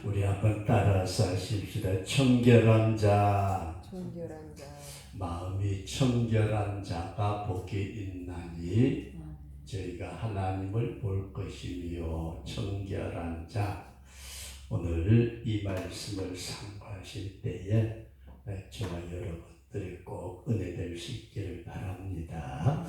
우리 한번 따라서 하십시다. 청결한 자, 청결한 자, 마음이 청결한 자가 복이 있나니 저희가 하나님을 볼 것이며. 청결한 자, 오늘 이 말씀을 상고하실 때에 저와 여러분들이 꼭 은혜될 수 있기를 바랍니다.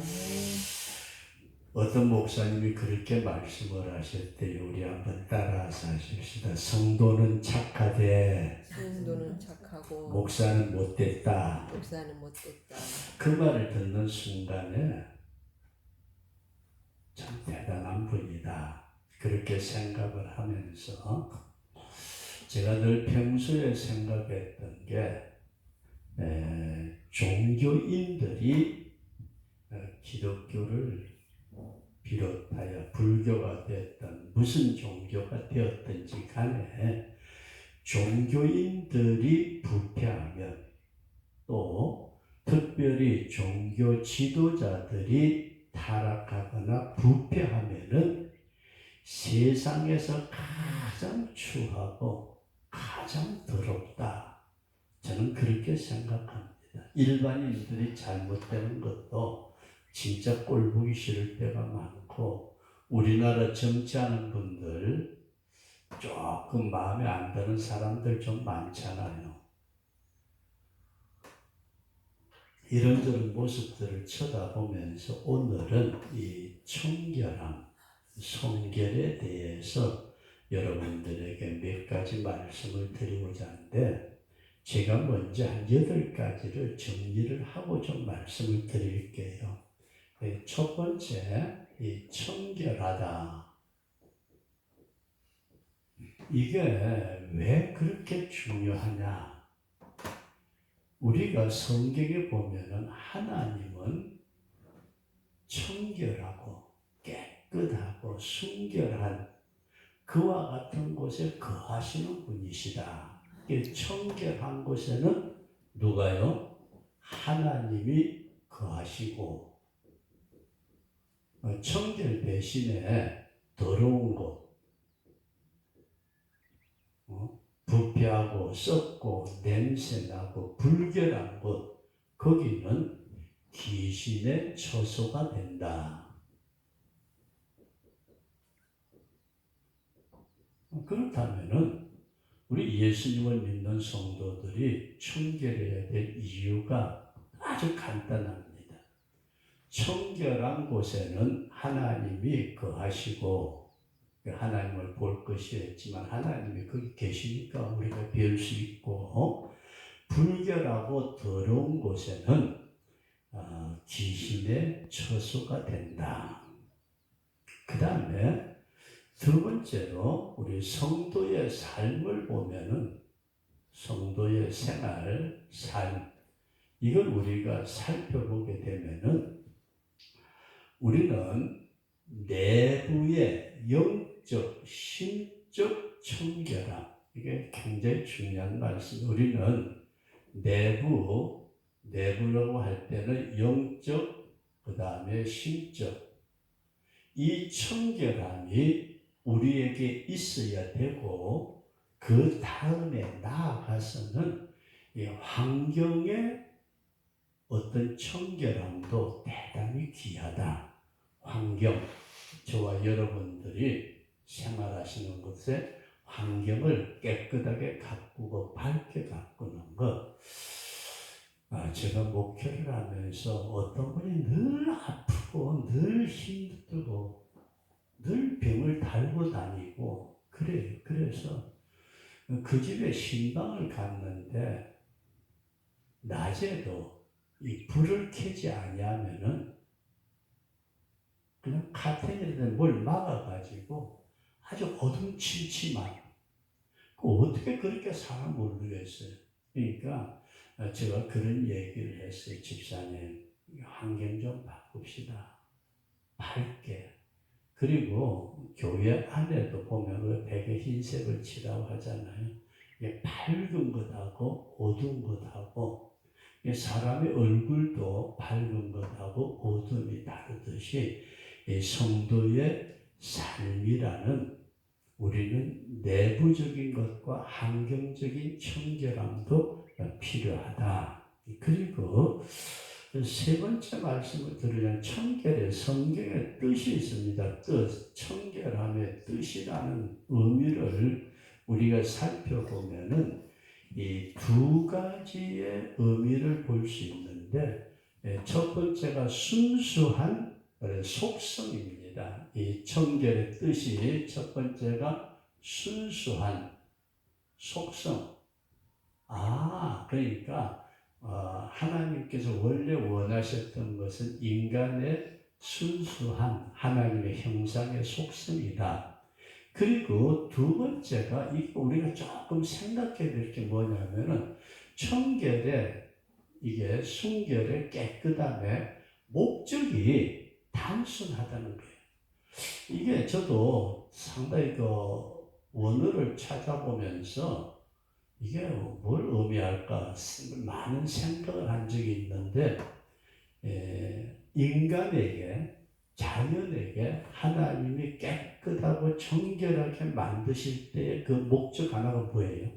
어떤 목사님이 그렇게 말씀을 하셨대요. 우리 한번 따라서 하십시다. 성도는 착하되 성도는 착하고 목사는 못됐다. 목사는 못됐다. 그 말을 듣는 순간에 참 대단한 분이다, 그렇게 생각을 하면서 제가 늘 평소에 생각했던 게 종교인들이 기독교를 비롯하여 불교가 됐든 무슨 종교가 되었든지 간에 종교인들이 부패하면, 또 특별히 종교 지도자들이 타락하거나 부패하면은 세상에서 가장 추하고 가장 더럽다, 저는 그렇게 생각합니다. 일반인들이 잘못되는 것도 진짜 꼴보기 싫을 때가 많고, 우리나라 정치하는 분들 조금 마음에 안 드는 사람들 좀 많잖아요. 이런저런 모습들을 쳐다보면서 오늘은 이 청결함, 성결에 대해서 여러분들에게 몇 가지 말씀을 드리고자 하는데, 제가 먼저 한 8가지를 정리를 하고 좀 말씀을 드릴게요. 첫 번째, 이 청결하다. 이게 왜 그렇게 중요하냐? 우리가 성경에 보면은 하나님은 청결하고 깨끗하고 순결한 그와 같은 곳에 거하시는 분이시다. 청결한 곳에는 누가요? 하나님이 거하시고, 청결 대신에 더러운 곳, 부패하고 썩고 냄새나고 불결한 곳, 거기는 귀신의 처소가 된다. 그렇다면은 우리 예수님을 믿는 성도들이 청결해야 될 이유가 아주 간단합니다. 청결한 곳에는 하나님이 거하시고, 하나님을 볼 것이었지만 하나님이 거기 계시니까 우리가 뵐 수 있고, 불결하고 더러운 곳에는 귀신의 처소가 된다. 그 다음에 두 번째로 우리 성도의 삶을 보면은, 성도의 생활, 삶, 이걸 우리가 살펴보게 되면은 우리는 내부의 영적, 심적 청결함, 이게 굉장히 중요한 말씀. 우리는 내부라고 할 때는 영적, 그 다음에 심적, 이 청결함이 우리에게 있어야 되고, 그 다음에 나아가서는 이 환경의 어떤 청결함도 대단히 귀하다. 환경, 저와 여러분들이 생활하시는 곳에 환경을 깨끗하게 가꾸고 밝게 가꾸는 것. 제가 목회를 하면서 어떤 분이 늘 아프고 늘 힘들고 늘 병을 달고 다니고 그래요. 그래서 그 집에 신방을 갔는데 낮에도 이 불을 켜지 아니하면은 그냥 카텐이라든 뭘 막아가지고 아주 어둠침침한, 어떻게 그렇게 사람 모르겠어요. 그러니까 제가 그런 얘기를 했어요. 집사님, 환경 좀 바꿉시다. 밝게. 그리고 교회 안에도 보면 그 벽에 흰색을 칠하고 하잖아요. 이게 밝은 것하고 어두운 것하고, 사람의 얼굴도 밝은 것하고 어둠이 다르듯이 이 성도의 삶이라는 우리는 내부적인 것과 환경적인 청결함도 필요하다. 그리고 세 번째 말씀을 들으면 청결의 성경의 뜻이 있습니다. 뜻, 청결함의 뜻이라는 의미를 우리가 살펴보면은 이 두 가지의 의미를 볼 수 있는데, 첫 번째가 순수한 속성입니다. 이 청결의 뜻이 첫 번째가 순수한 속성. 그러니까 하나님께서 원래 원하셨던 것은 인간의 순수한 하나님의 형상의 속성이다. 그리고 두 번째가 우리가 조금 생각해야 될 게 뭐냐면은 청결의 이게 순결의 깨끗함의 목적이 단순하다는 거예요. 이게 저도 상당히 원어를 찾아보면서 이게 뭘 의미할까 많은 생각을 한 적이 있는데, 인간에게 자연에게 하나님이 깨끗하고 청결하게 만드실 때의 그 목적 하나가 뭐예요?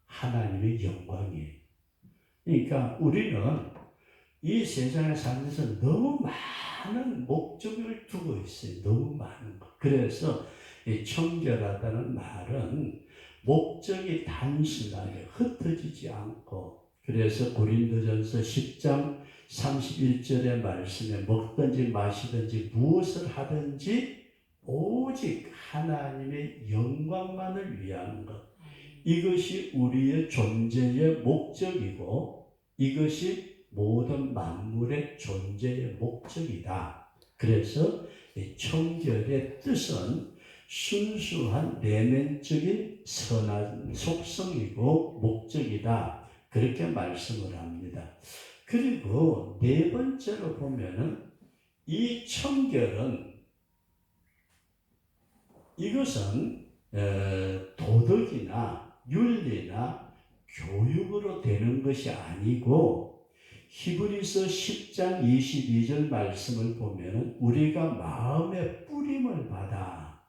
하나님의 영광이에요. 그러니까 우리는 이 세상에 살면서 너무 많은 목적을 두고 있어요. 너무 많은 것. 그래서 이 청결하다는 말은 목적이 단순하게 흩어지지 않고, 그래서 고린도전서 10장 31절의 말씀에 먹든지 마시든지 무엇을 하든지 오직 하나님의 영광만을 위한 것. 이것이 우리의 존재의 목적이고 이것이 모든 만물의 존재의 목적이다. 그래서 청결의 뜻은 순수한 내면적인 선한 속성이고 목적이다. 그렇게 말씀을 합니다. 그리고 네 번째로 보면은 이 청결은 이것은 도덕이나 윤리나 교육으로 되는 것이 아니고, 히브리서 10장 22절 말씀을 보면 우리가 마음의 뿌림을 받아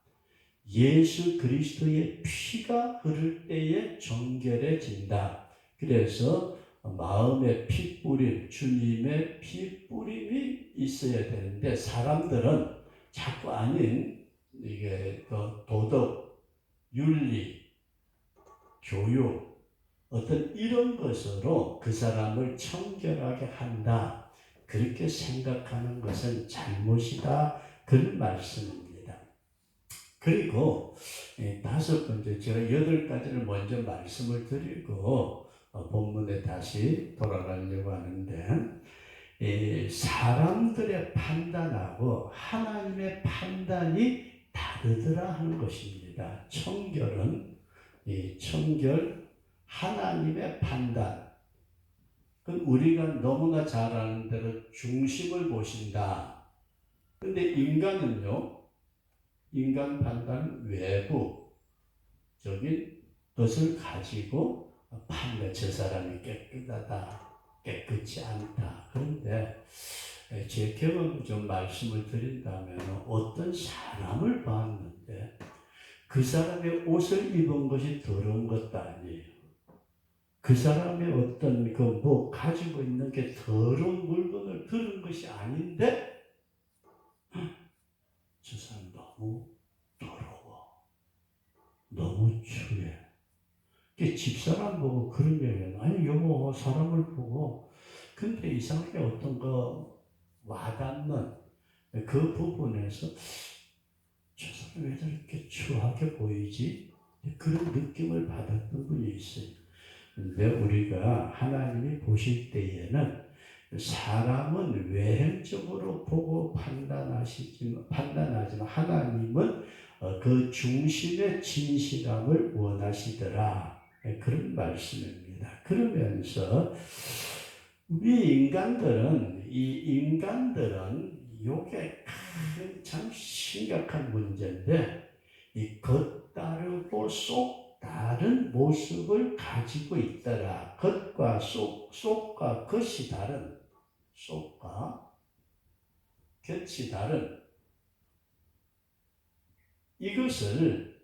예수 그리스도의 피가 흐를 때에 정결해진다. 그래서 마음의 피 뿌림, 주님의 피 뿌림이 있어야 되는데, 사람들은 자꾸 아닌 이게 도덕, 윤리, 교육, 어떤 이런 것으로 그 사람을 청결하게 한다. 그렇게 생각하는 것은 잘못이다. 그런 말씀입니다. 그리고 다섯 번째, 제가 8가지를 먼저 말씀을 드리고 본문에 다시 돌아가려고 하는데, 사람들의 판단하고 하나님의 판단이 다르더라 하는 것입니다. 청결은 청결 하나님의 판단. 우리가 너무나 잘 아는 대로 중심을 보신다. 근데 인간은요, 인간 판단은 외부적인 것을 가지고 판단, 저 사람이 깨끗하다, 깨끗지 않다. 그런데 제 경험 좀 말씀을 드린다면, 어떤 사람을 봤는데 그 사람의 옷을 입은 것이 더러운 것도 아니에요. 그 사람의 어떤 가지고 있는 게 더러운 물건을 들은 것이 아닌데, 저 사람 너무 더러워, 너무 추해. 집사람 보고 그런 얘기는, 아니 여보, 사람을 보고 근데 이상하게 어떤 와닿는 그 부분에서 저 사람이 왜 저렇게 추하게 보이지? 그런 느낌을 받았던 분이 있어요. 근데 우리가 하나님이 보실 때에는 사람은 외형적으로 보고 판단하지만 하나님은 그 중심의 진실함을 원하시더라. 그런 말씀입니다. 그러면서 우리 인간들은 이게 참 심각한 문제인데, 이 겉다르고 속 다른 모습을 가지고 있더라. 겉과 속과 겉이 다른, 속과 겉이 다른 이것을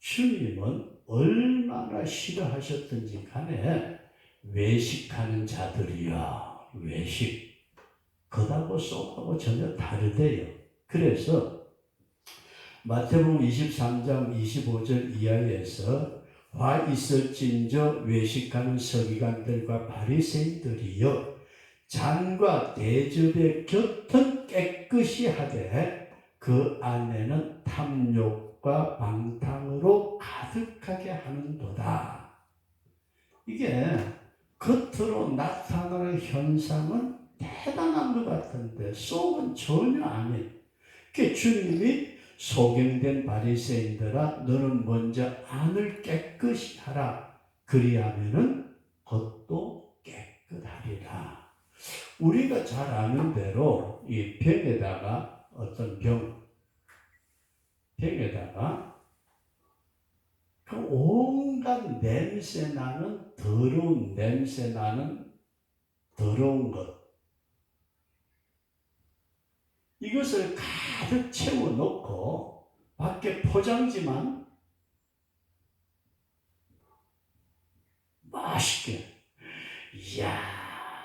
주님은 얼마나 싫어하셨든지 간에 외식하는 자들이야. 외식. 겉하고 속하고 전혀 다르대요. 그래서 마태복음 23장 25절 이하에서 화 있을진저 외식하는 서기관들과 바리새인들이여 잔과 대접의 곁은 깨끗이 하되 그 안에는 탐욕과 방탕으로 가득하게 하는도다. 이게 겉으로 나타나는 현상은 대단한 것 같은데 속은 전혀 아닌. 그 주님이 소경된 바리새인들아 너는 먼저 안을 깨끗이 하라. 그리하면은 겉도 깨끗하리라. 우리가 잘 아는 대로 이 병에다가 어떤 병에다가 그 온갖 냄새 나는 더러운 냄새 나는 더러운 것 이것을 가득 채워놓고 밖에 포장지만 맛있게 이야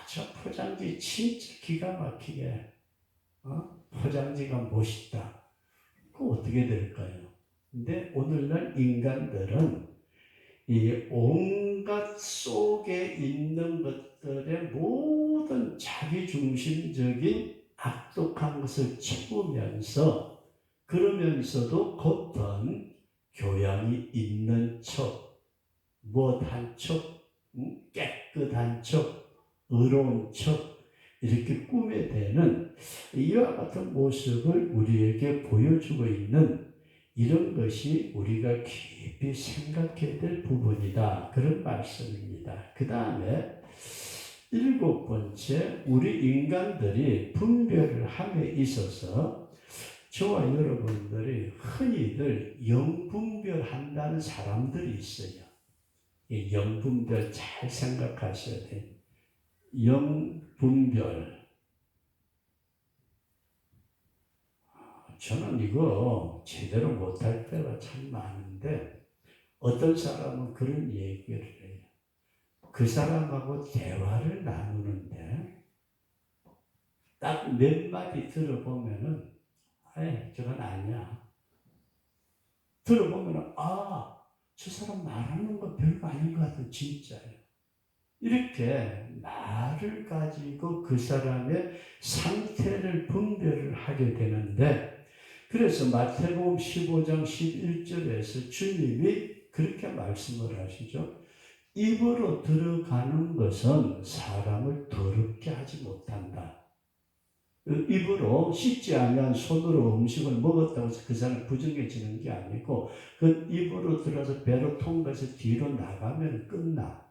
저 포장지 진짜 기가 막히게 포장지가 멋있다. 그거 어떻게 될까요? 근데 오늘날 인간들은 이 온갖 속에 있는 것들의 모든 자기중심적인 악독한 것을 채우면서 그러면서도 겉은 교양이 있는 척, 무엇한 척, 깨끗한 척, 의로운 척 이렇게 꾸며대는 이와 같은 모습을 우리에게 보여주고 있는 이런 것이 우리가 깊이 생각해야 될 부분이다. 그런 말씀입니다. 그 다음에 7번째, 우리 인간들이 분별을 함에 있어서 저와 여러분들이 흔히들 영분별한다는 사람들이 있어요. 이 영분별 잘 생각하셔야 돼요. 영분별. 저는 이거 제대로 못할 때가 참 많은데 어떤 사람은 그런 얘기를 해요. 그 사람하고 대화를 나누는데 딱 몇 마디 들어보면은 저건 아니야. 들어보면은 저 사람 말하는 거 별거 아닌 것 같아. 진짜예요. 이렇게 말을 가지고 그 사람의 상태를 분별을 하게 되는데 그래서 마태복음 15장 11절에서 주님이 그렇게 말씀을 하시죠. 입으로 들어가는 것은 사람을 더럽게 하지 못한다. 입으로 씻지 아니한 손으로 음식을 먹었다고 해서 그 사람 부정해지는 게 아니고 그 입으로 들어서 배로 통과해서 뒤로 나가면 끝나.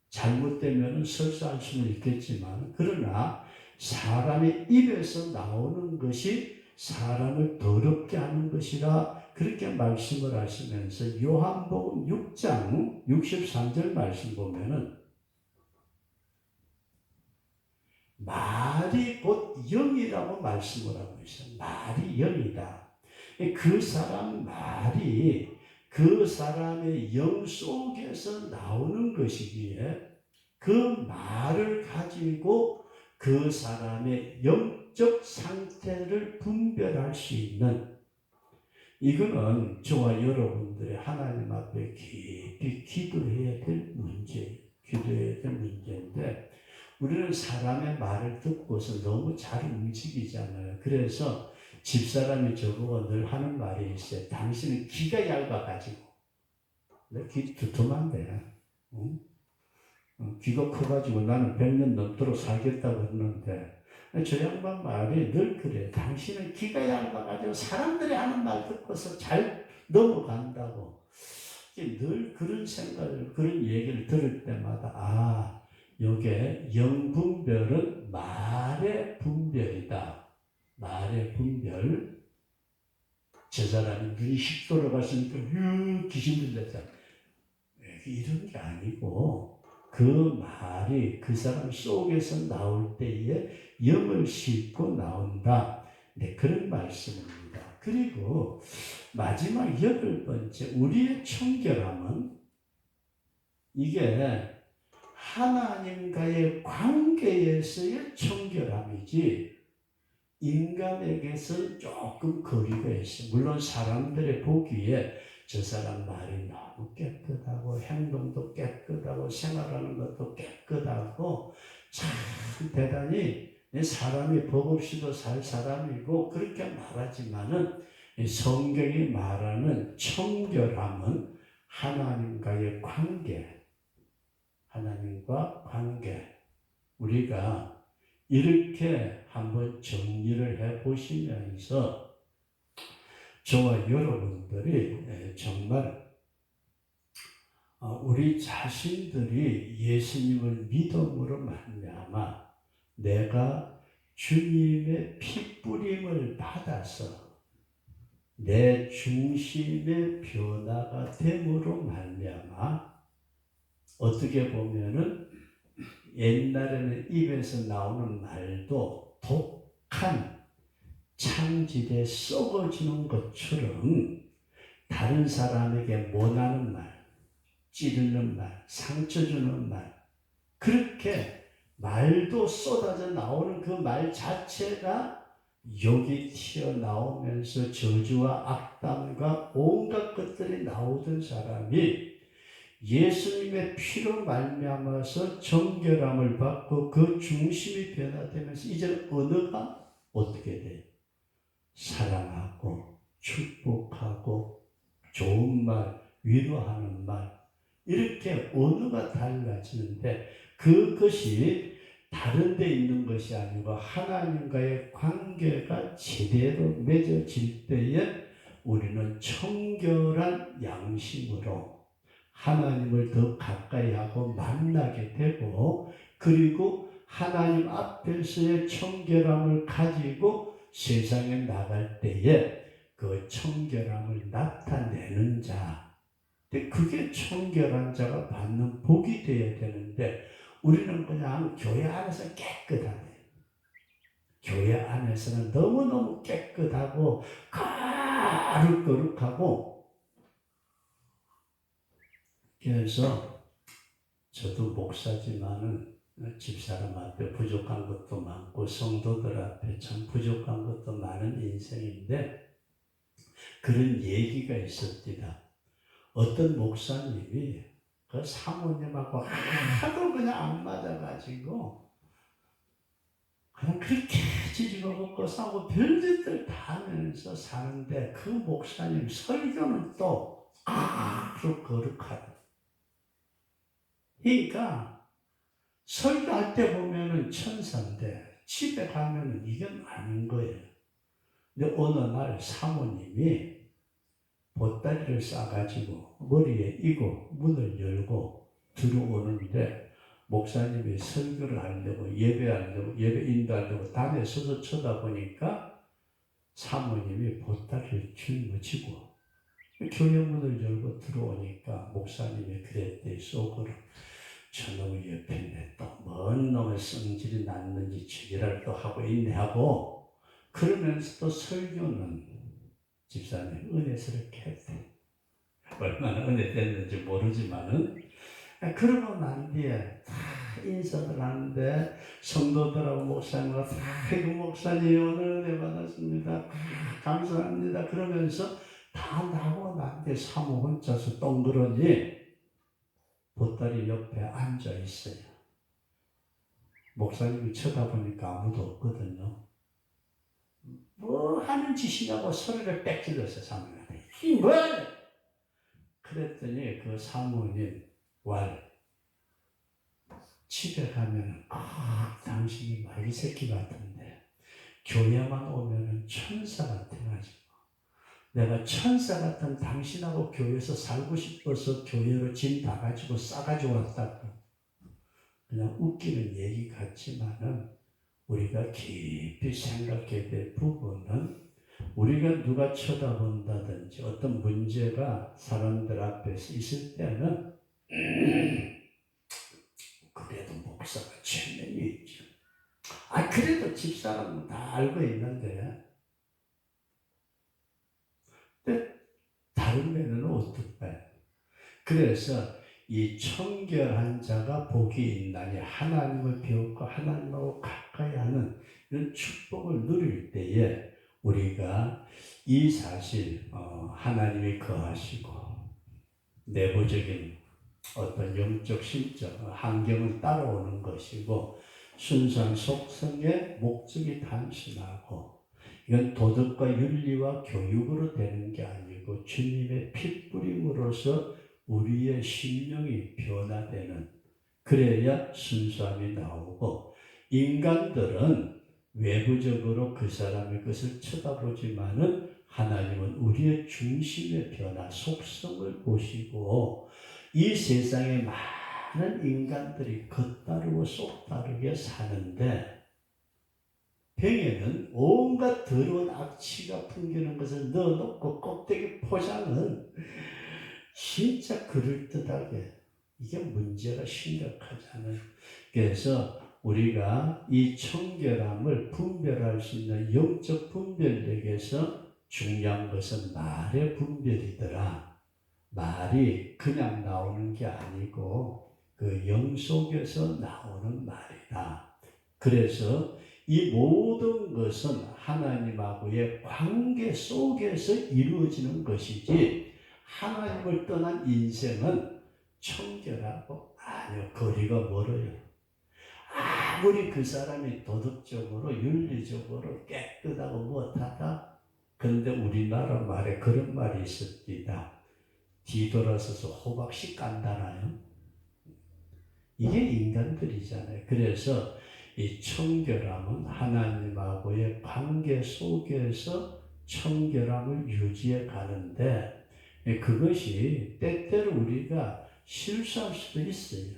잘못되면 설사할 수는 있겠지만 그러나 사람의 입에서 나오는 것이 사람을 더럽게 하는 것이라 그렇게 말씀을 하시면서 요한복음 6장 63절 말씀 보면은 말이 곧 영이라고 말씀을 하고 있어요. 말이 영이다. 그 사람 말이 그 사람의 영 속에서 나오는 것이기에 그 말을 가지고 그 사람의 영적 상태를 분별할 수 있는 이거는 저와 여러분들의 하나님 앞에 깊이 기도해야 될 문제인데 우리는 사람의 말을 듣고서 너무 잘 움직이잖아요. 그래서 집사람이 저보고 늘 하는 말이 있어요. 당신은 귀가 얇아가지고. 내 귀 두툼한데. 귀가 커가지고 나는 100년 넘도록 살겠다고 했는데 저 양반 말이 늘 그래. 당신은 귀가 얇아가지고 사람들이 하는 말 듣고서 잘 넘어간다고. 늘 그런 생각을, 그런 얘기를 들을 때마다 요게 영분별은 말의 분별이다. 말의 분별. 저 사람이 눈이 휙 돌아갔으니까 귀신 들렸잖아. 이런 게 아니고 그 말이 그 사람 속에서 나올 때에 영을 싣고 나온다. 네, 그런 말씀입니다. 그리고 마지막 8번째, 우리의 청결함은 이게 하나님과의 관계에서의 청결함이지 인간에게서 조금 거리가 있어. 물론 사람들의 보기에 저 사람 말이 너무 깨끗하고 행동도 깨끗하고 생활하는 것도 깨끗하고 참 대단히 사람이 법 없이도 살 사람이고 그렇게 말하지만은 성경이 말하는 청결함은 하나님과의 관계, 하나님과 관계. 우리가 이렇게 한번 정리를 해 보시면서 저와 여러분들이 정말 우리 자신들이 예수님을 믿음으로 말미암아 내가 주님의 피뿌림을 받아서 내 중심의 변화가 됨으로 말미암아 어떻게 보면은 옛날에는 입에서 나오는 말도 독한 창질에 썩어지는 것처럼 다른 사람에게 못하는 말, 찌르는 말, 상처 주는 말, 그렇게 말도 쏟아져 나오는 그 말 자체가 욕이 튀어나오면서 저주와 악담과 온갖 것들이 나오던 사람이 예수님의 피로 말미암아서 정결함을 받고 그 중심이 변화되면서 이제는 언어가 어떻게 돼요? 사랑하고 축복하고 좋은 말, 위로하는 말, 이렇게 언어가 달라지는데 그것이 다른 데 있는 것이 아니고 하나님과의 관계가 제대로 맺어질 때에 우리는 청결한 양심으로 하나님을 더 가까이 하고 만나게 되고 그리고 하나님 앞에서의 청결함을 가지고 세상에 나갈 때에 그 청결함을 나타내는 자, 그게 청결한 자가 받는 복이 되어야 되는데 우리는 그냥 교회 안에서 깨끗하네. 교회 안에서는 너무너무 깨끗하고 거룩거룩하고 그래서 저도 목사지만은 집사람 앞에 부족한 것도 많고 성도들 앞에 참 부족한 것도 많은 인생인데 그런 얘기가 있었습니다. 어떤 목사님이 그 사모님하고 하도 그냥 안 맞아가지고 그냥 그렇게 지지고 먹고 싸우고 별짓들 다 하면서 사는데 그 목사님 설교는 또 아주 거룩하다. 그러니까 설교할 때 보면은 천사인데 집에 가면은 이게 아닌 거예요. 근데 어느 날 사모님이 보따리를 싸가지고 머리에 이고 문을 열고 들어오는데 목사님이 설교를 하려고 예배하려고 예배 인도하려고 단에 서서 쳐다보니까 사모님이 보따리를 짊어지고 교회 문을 열고 들어오니까 목사님이 그랬대 속으로 저놈의 옆에 있네 또 뭔 놈의 성질이 났는지 지랄을 또 하고 있네 하고 그러면서 또 설교는 집사님 은혜스럽게 했대. 얼마나 은혜 됐는지 모르지만은 그러고 난 뒤에 다 인사를 하는데 성도들하고 목사님과 다 이거 목사님 오늘 은혜 받았습니다. 감사합니다. 그러면서 다 나고 난 뒤에 사모 혼자서 동그러니 보따리 옆에 앉아 있어요. 목사님이 쳐다보니까 아무도 없거든요. 뭐 하는 짓이냐고 소리를 빽질렀어요. 사모님한테. 이 뭐야? 그랬더니 그 사모님 왈 집에 가면 당신이 말이 새끼 같은데 교회만 오면은 천사 같아가지고 내가 천사 같은 당신하고 교회에서 살고 싶어서 교회로 짐 다 가지고 싸가지고 왔다고. 그냥 웃기는 얘기 같지만은 우리가 깊이 생각해야 될 부분은 우리가 누가 쳐다본다든지 어떤 문제가 사람들 앞에서 있을 때는 그래도 목사가 체면이 있죠. 그래도 집사람은 다 알고 있는데 다르면은 어떨까요? 그래서 이 청결한 자가 복이 있나니 하나님을 배웠고 하나님하고 가까이 하는 이런 축복을 누릴 때에 우리가 이 사실 하나님이 거하시고 내부적인 어떤 영적 심적 환경은 따라오는 것이고 순수한 속성의 목적이 단순하고 이건 도덕과 윤리와 교육으로 되는 게 아니고 주님의 핏뿌림으로써 우리의 심령이 변화되는 그래야 순수함이 나오고 인간들은 외부적으로 그 사람의 것을 쳐다보지만은 하나님은 우리의 중심의 변화, 속성을 보시고 이 세상에 많은 인간들이 겉다르고 속다르게 사는데 병에는 온갖 더러운 악취가 풍기는 것을 넣어놓고 껍데기 포장은 진짜 그럴듯하게 이게 문제가 심각하잖아요. 그래서 우리가 이 청결함을 분별할 수 있는 영적 분별력에서 중요한 것은 말의 분별이더라. 말이 그냥 나오는 게 아니고 그 영 속에서 나오는 말이다. 그래서 이 모든 것은 하나님하고의 관계 속에서 이루어지는 것이지 하나님을 떠난 인생은 청결하고 아니요 거리가 멀어요. 아무리 그 사람이 도덕적으로 윤리적으로 깨끗하고 못하다. 그런데 우리나라 말에 그런 말이 있습니다. 뒤돌아서서 호박씨 깐다나요? 이게 인간들이잖아요. 그래서 이 청결함은 하나님하고의 관계 속에서 청결함을 유지해 가는데 그것이 때때로 우리가 실수할 수도 있어요.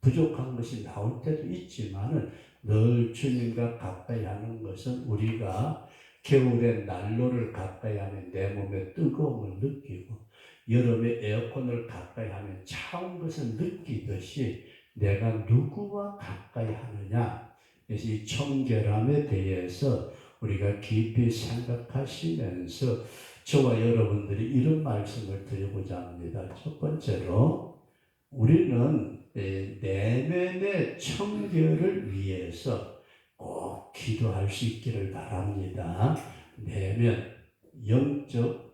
부족한 것이 나올 때도 있지만은 늘 주님과 가까이 하는 것은 우리가 겨울에 난로를 가까이 하면 내 몸에 뜨거움을 느끼고 여름에 에어컨을 가까이 하면 차운 것을 느끼듯이 내가 누구와 가까이 하느냐. 그래서 이 청결함에 대해서 우리가 깊이 생각하시면서 저와 여러분들이 이런 말씀을 드리고자 합니다. 첫 번째로 우리는 내면의 청결을 위해서 꼭 기도할 수 있기를 바랍니다. 내면 영적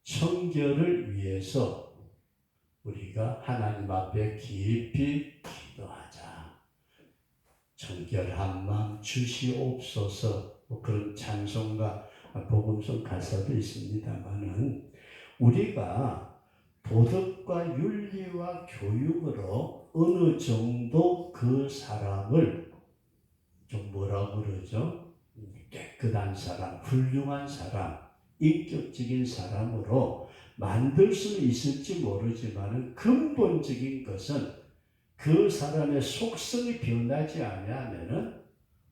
청결을 위해서 우리가 하나님 앞에 깊이 기도하자. 청결한 마음 주시옵소서. 그런 찬송가 복음성 가사도 있습니다만은 우리가 도덕과 윤리와 교육으로 어느 정도 그 사람을 좀 뭐라 그러죠? 깨끗한 사람, 훌륭한 사람, 인격적인 사람으로 만들 수는 있을지 모르지만 근본적인 것은 그 사람의 속성이 변하지 아니하면은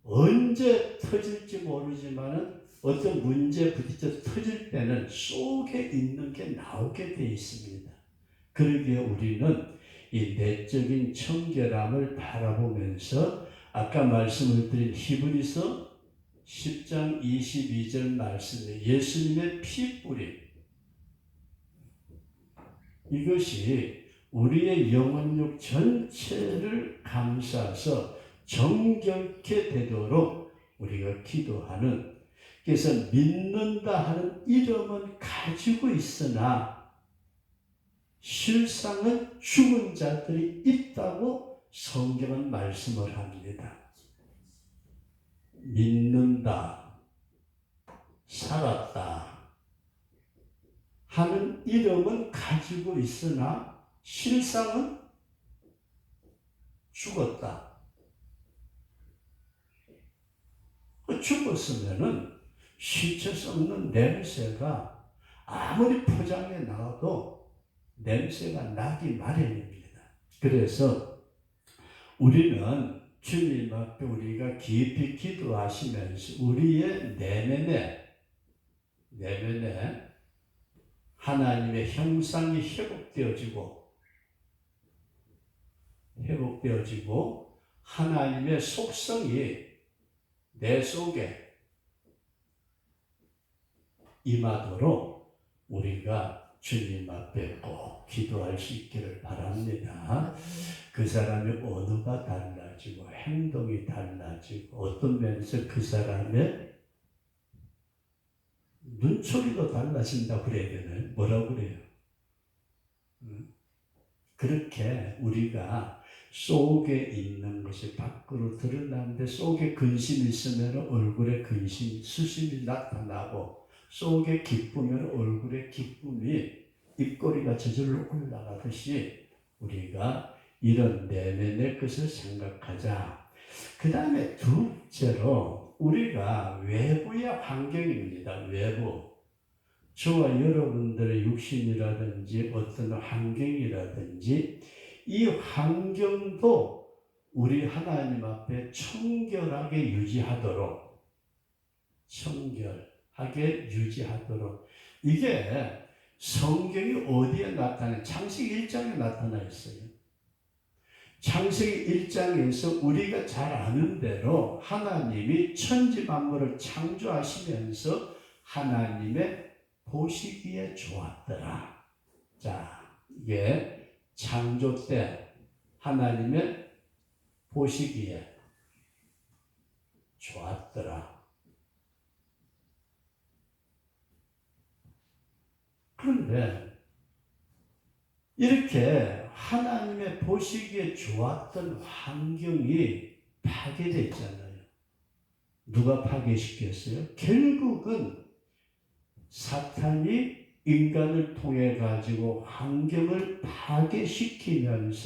언제 터질지 모르지만 어떤 문제에 부딪혀 터질 때는 속에 있는 게 나오게 되어 있습니다. 그러기에 우리는 이 내적인 청결함을 바라보면서 아까 말씀을 드린 히브리서 10장 22절 말씀에 예수님의 피뿌림 이것이 우리의 영혼력 전체를 감싸서 정결케 되도록 우리가 기도하는 그래서 믿는다 하는 이름은 가지고 있으나 실상은 죽은 자들이 있다고 성경은 말씀을 합니다. 믿는다, 살았다 하는 이름은 가지고 있으나 실상은 죽었다. 죽었으면은 시체 썩는 냄새가 아무리 포장해 나와도 냄새가 나기 마련입니다. 그래서 우리는 주님 앞에 우리가 깊이 기도하시면서 우리의 내면에 하나님의 형상이 회복되어지고 하나님의 속성이 내 속에 임하도록 우리가 주님 앞에 꼭 기도할 수 있기를 바랍니다. 그 사람의 언어가 달라지고 행동이 달라지고 어떤 면에서 그 사람의 눈초리도 달라진다 그래야 되나요? 뭐라고 그래요? 그렇게 우리가 속에 있는 것이 밖으로 드러나는데 속에 근심이 있으면 얼굴에 근심, 수심이 나타나고 속에 기쁘면 얼굴에 기쁨이 입꼬리가 저절로 올라가듯이 우리가 이런 내면의 것을 생각하자. 그 다음에 둘째로 우리가 외부의 환경입니다. 외부. 저와 여러분들의 육신이라든지 어떤 환경이라든지 이 환경도 우리 하나님 앞에 청결하게 유지하도록 이게 성경이 어디에 나타나요? 창세기 1장에 나타나 있어요. 창세기 1장에서 우리가 잘 아는 대로 하나님이 천지 만물을 창조하시면서 하나님의 보시기에 좋았더라. 자, 이게 창조 때 하나님의 보시기에 좋았더라. 그런데 이렇게 하나님의 보시기에 좋았던 환경이 파괴됐잖아요. 누가 파괴시켰어요? 결국은 사탄이 인간을 통해 가지고 환경을 파괴시키면서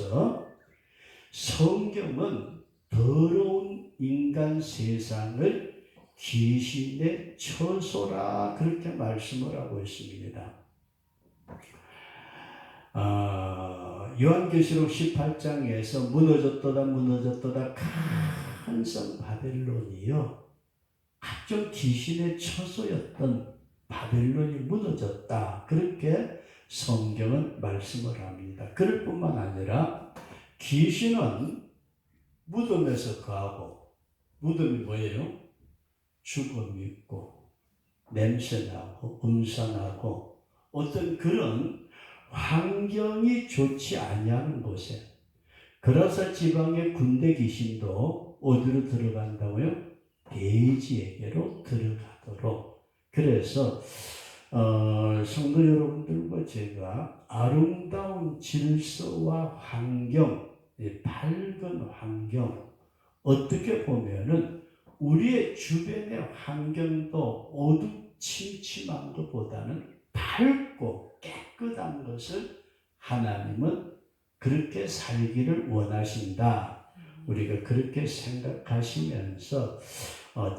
성경은 더러운 인간 세상을 귀신의 처소라 그렇게 말씀을 하고 있습니다. 요한계시록 18장에서 무너졌도다 큰 성 바벨론이요 각종 귀신의 처소였던 바벨론이 무너졌다 그렇게 성경은 말씀을 합니다. 그럴 뿐만 아니라 귀신은 무덤에서 거하고 무덤이 뭐예요? 죽음이 있고 냄새나고 음산하고 어떤 그런 환경이 좋지 아니하는 곳에 그라사 지방의 군대 귀신도 어디로 들어간다고요? 돼지에게로 들어가도록. 그래서 성도 여러분들과 제가 아름다운 질서와 환경, 밝은 환경 어떻게 보면은 우리의 주변의 환경도 어두침침한 것보다는 밝고 깨끗한 것을 하나님은 그렇게 살기를 원하신다. 우리가 그렇게 생각하시면서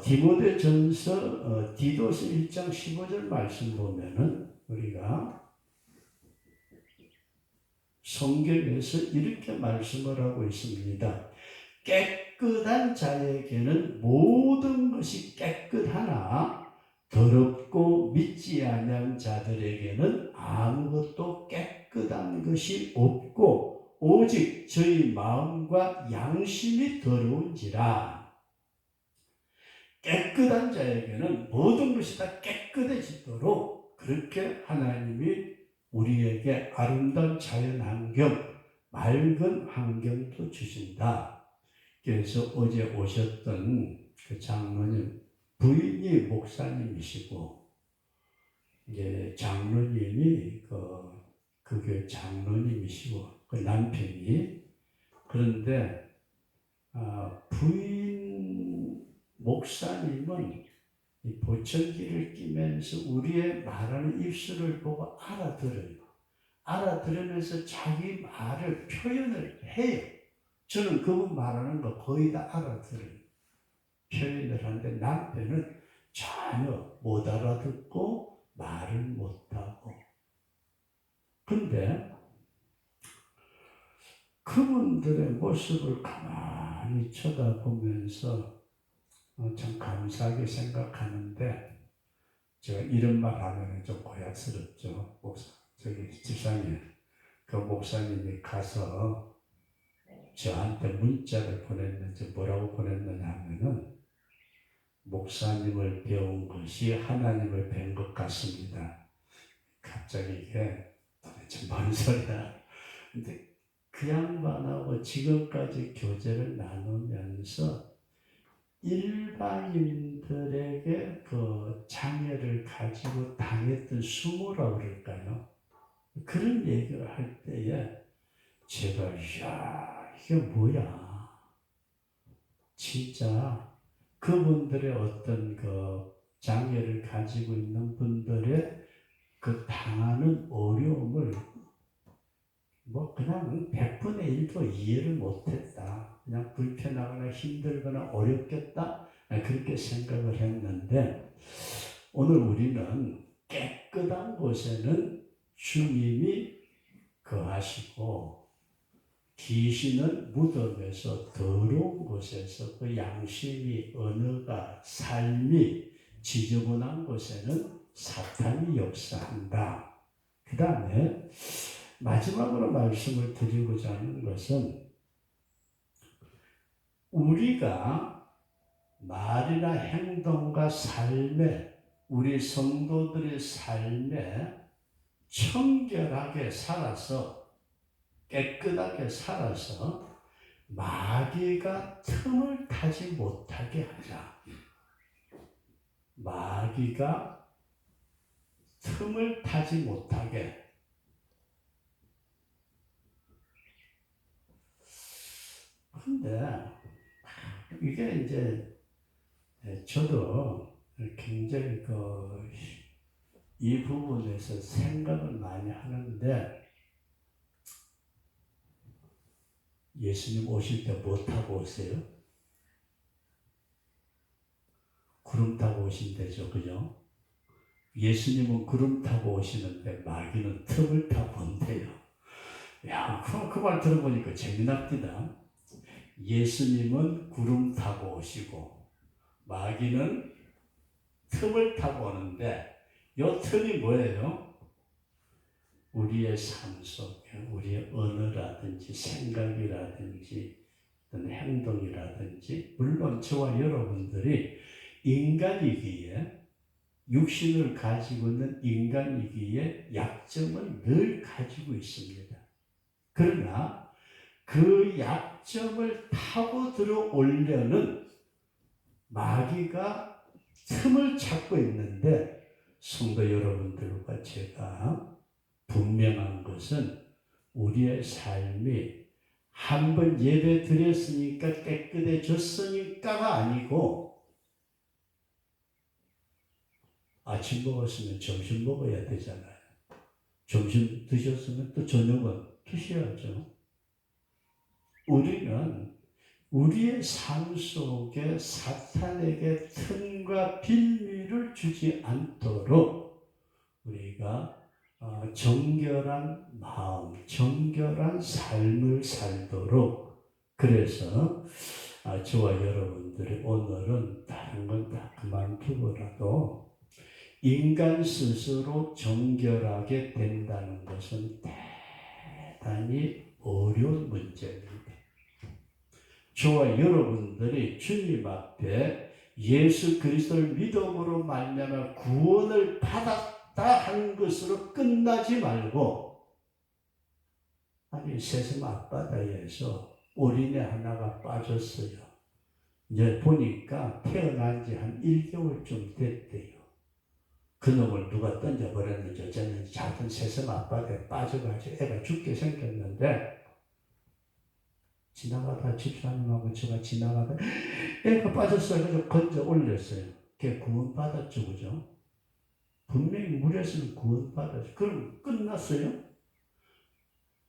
디모데전서 디도서 1장 15절 말씀 보면은 우리가 성경에서 이렇게 말씀을 하고 있습니다. 깨끗한 자에게는 모든 것이 깨끗하나 더럽고 믿지 아니한 자들에게는 아무것도 깨끗한 것이 없고 오직 저희 마음과 양심이 더러운지라. 깨끗한 자에게는 모든 것이 다 깨끗해지도록 그렇게 하나님이 우리에게 아름다운 자연 환경, 맑은 환경도 주신다. 그래서 어제 오셨던 그 장로님, 부인이 목사님이시고, 이제 장로님이 그 교회 장로님이시고, 그 남편이. 그런데, 부인 목사님은 이 보청기를 끼면서 우리의 말하는 입술을 보고 알아들어요. 알아들으면서 자기 말을 표현을 해요. 저는 그분 말하는 거 거의 다 알아들어요. 표현을 하는데 남편은 전혀 못 알아듣고 말을 못하고. 근데 그분들의 모습을 가만히 쳐다보면서 참 감사하게 생각하는데 제가 이런 말 하면 좀 고약스럽죠. 집사님, 그 목사님이 가서 저한테 문자를 보냈는지 뭐라고 보냈느냐 하면은 목사님을 배운 것이 하나님을 뵌 것 같습니다. 갑자기 이게 도대체 뭔 소리야. 근데 그 양반하고 지금까지 교제를 나누면서 일반인들에게 그 장애를 가지고 당했던 수모라고 그럴까요? 그런 얘기를 할 때에 제가 야 이게 뭐야. 진짜 그분들의 어떤 그 장애를 가지고 있는 분들의 그 당하는 어려움을 뭐 그냥 100분의 1도 이해를 못했다. 그냥 불편하거나 힘들거나 어렵겠다. 그렇게 생각을 했는데 오늘 우리는 깨끗한 곳에는 주님이 거하시고 귀신은 무덤에서 더러운 곳에서 그 양심이 언어가 삶이 지저분한 곳에는 사탄이 역사한다. 그 다음에 마지막으로 말씀을 드리고자 하는 것은 우리가 말이나 행동과 삶에 우리 성도들의 삶에 청결하게 살아서 깨끗하게 살아서 마귀가 틈을 타지 못하게 하자. 마귀가 틈을 타지 못하게. 근데 이게 이제 저도 굉장히 이 부분에서 생각을 많이 하는데 예수님 오실 때 뭐 타고 오세요? 구름 타고 오신대죠, 그죠? 예수님은 구름 타고 오시는데 마귀는 틈을 타고 온대요. 야, 그 말 들어보니까 재미납니다. 예수님은 구름 타고 오시고 마귀는 틈을 타고 오는데 이 틈이 뭐예요? 우리의 삶 속에 우리의 언어라든지 생각이라든지 어떤 행동이라든지 물론 저와 여러분들이 인간이기에 육신을 가지고 있는 인간이기에 약점을 늘 가지고 있습니다. 그러나 그 약점을 타고 들어오려는 마귀가 틈을 찾고 있는데 성도 여러분들과 제가 분명한 것은 우리의 삶이 한번 예배 드렸으니까 깨끗해졌으니까가 아니고 아침 먹었으면 점심 먹어야 되잖아요. 점심 드셨으면 또 저녁은 드셔야죠. 우리는 우리의 삶 속에 사탄에게 틈과 빌미를 주지 않도록 우리가 정결한 마음, 정결한 삶을 살도록 그래서 저와 여러분들이 오늘은 다른 건 다 그만두고라도 인간 스스로 정결하게 된다는 것은 대단히 어려운 문제입니다. 저와 여러분들이 주님 앞에 예수 그리스도를 믿음으로 말미암아 구원을 받았다 하는 것으로 끝나지 말고 아니 세상 앞바다에서 어린애 하나가 빠졌어요. 이제 보니까 태어난 지 한 1개월쯤 됐대요. 그놈을 누가 던져버렸는지 어쨌는지 작은 세상 앞바다에 빠져가지고 애가 죽게 생겼는데 지나가다 집사님하고 제가 지나가다 애가 빠졌어요. 그래서 건져 올렸어요. 걔 구원받았죠. 그죠? 분명히 물에서는 구원받았죠. 그럼 끝났어요?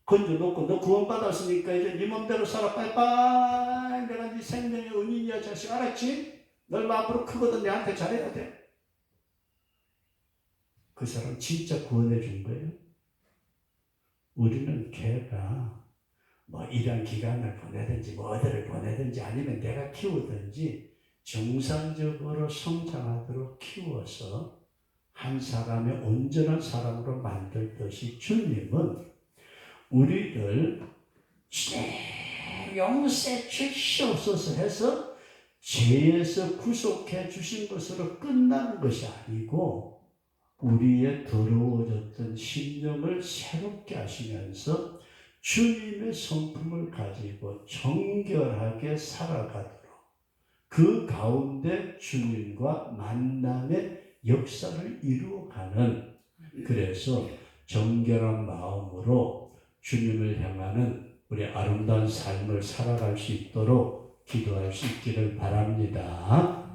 건져놓고 너 구원받았으니까 이제 네 맘대로 살아. 빠이빠이. 내가 네 생명의 은인이야 자식. 알았지? 널 앞으로 크거든 내한테 잘해야 돼. 그 사람 진짜 구원해 준 거예요. 우리는 걔가 뭐 이런 기간을 보내든지 뭐 어디를 보내든지 아니면 내가 키우든지 정상적으로 성장하도록 키워서 한 사람의 온전한 사람으로 만들듯이 주님은 우리를 용서 주시옵소서 해서 죄에서 구속해 주신 것으로 끝나는 것이 아니고 우리의 더러워졌던 심령을 새롭게 하시면서 주님의 성품을 가지고 정결하게 살아가도록 그 가운데 주님과 만남의 역사를 이루어가는, 그래서 정결한 마음으로 주님을 향하는 우리 아름다운 삶을 살아갈 수 있도록 기도할 수 있기를 바랍니다.